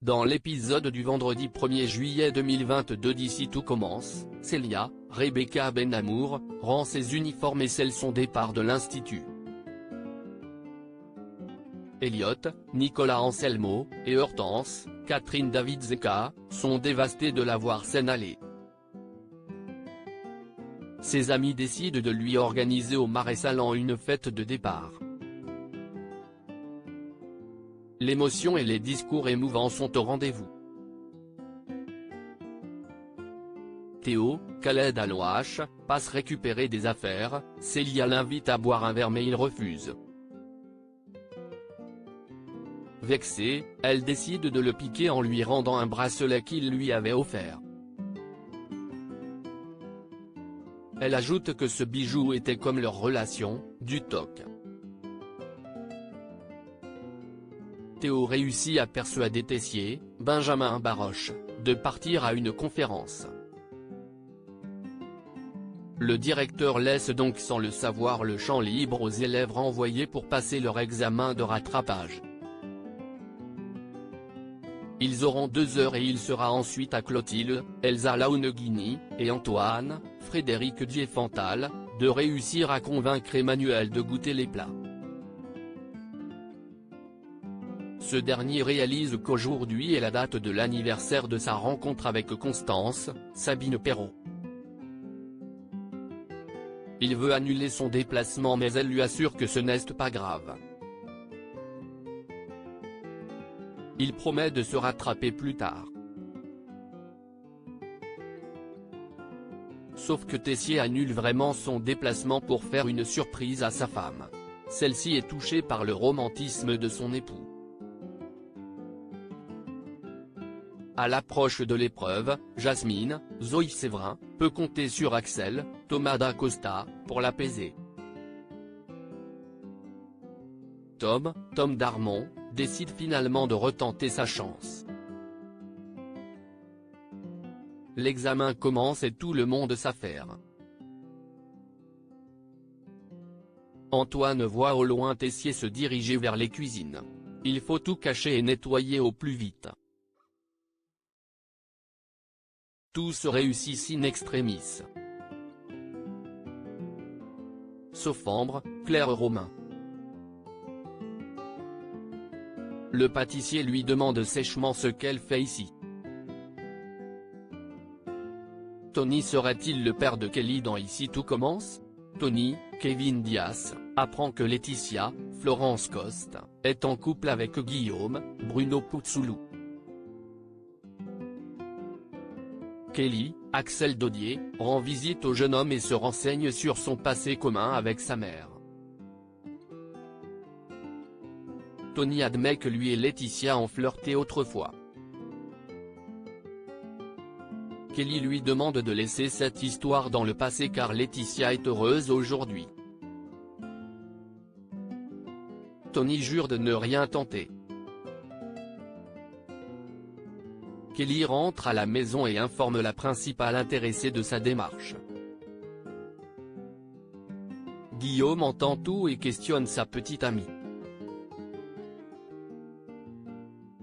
Dans l'épisode du vendredi 1er juillet 2022 d'Ici tout commence, Célia, Rebecca Benamour, rend ses uniformes et scelle son départ de l'institut. Elliot, Nicolas Anselmo, et Hortense, Catherine David-Zeka, sont dévastés de la voir s'en aller. Ses amis décident de lui organiser au Marais Sallant une fête de départ. L'émotion et les discours émouvants sont au rendez-vous. Théo, Khaled Alouache, passe récupérer des affaires, Célia l'invite à boire un verre mais il refuse. Vexée, elle décide de le piquer en lui rendant un bracelet qu'il lui avait offert. Elle ajoute que ce bijou était comme leur relation, du toc. Théo réussit à persuader Tessier, Benjamin Baroche, de partir à une conférence. Le directeur laisse donc sans le savoir le champ libre aux élèves renvoyés pour passer leur examen de rattrapage. Ils auront 2 heures et il sera ensuite à Clotilde, Elsa Launeghini, et Antoine, Frédéric Diefenthal, de réussir à convaincre Emmanuel de goûter les plats. Ce dernier réalise qu'aujourd'hui est la date de l'anniversaire de sa rencontre avec Constance, Sabine Perrault. Il veut annuler son déplacement mais elle lui assure que ce n'est pas grave. Il promet de se rattraper plus tard. Sauf que Tessier annule vraiment son déplacement pour faire une surprise à sa femme. Celle-ci est touchée par le romantisme de son époux. À l'approche de l'épreuve, Jasmine, Zoé Séverin, peut compter sur Axel, Thomas d'Acosta, pour l'apaiser. Tom Darmon, décide finalement de retenter sa chance. L'examen commence et tout le monde s'affaire. Antoine voit au loin Tessier se diriger vers les cuisines. Il faut tout cacher et nettoyer au plus vite. Tout se réussit in extremis. Sauf Ambre, Claire Romain. Le pâtissier lui demande sèchement ce qu'elle fait ici. Tony serait-il le père de Kelly dans Ici tout commence? Tony, Kevin Dias, apprend que Laetitia, Florence Coste, est en couple avec Guillaume, Bruno Puzzulu. Kelly, Axel Dodier, rend visite au jeune homme et se renseigne sur son passé commun avec sa mère. Tony admet que lui et Laetitia ont flirté autrefois. Kelly lui demande de laisser cette histoire dans le passé car Laetitia est heureuse aujourd'hui. Tony jure de ne rien tenter. Kelly rentre à la maison et informe la principale intéressée de sa démarche. Guillaume entend tout et questionne sa petite amie.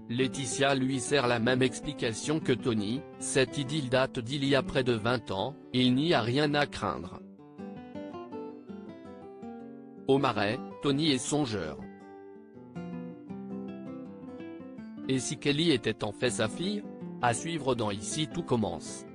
Laetitia lui sert la même explication que Tony, cette idylle date d'il y a près de 20 ans, il n'y a rien à craindre. Au Marais, Tony est songeur. Et si Kelly était en fait sa fille? À suivre dans Ici tout commence.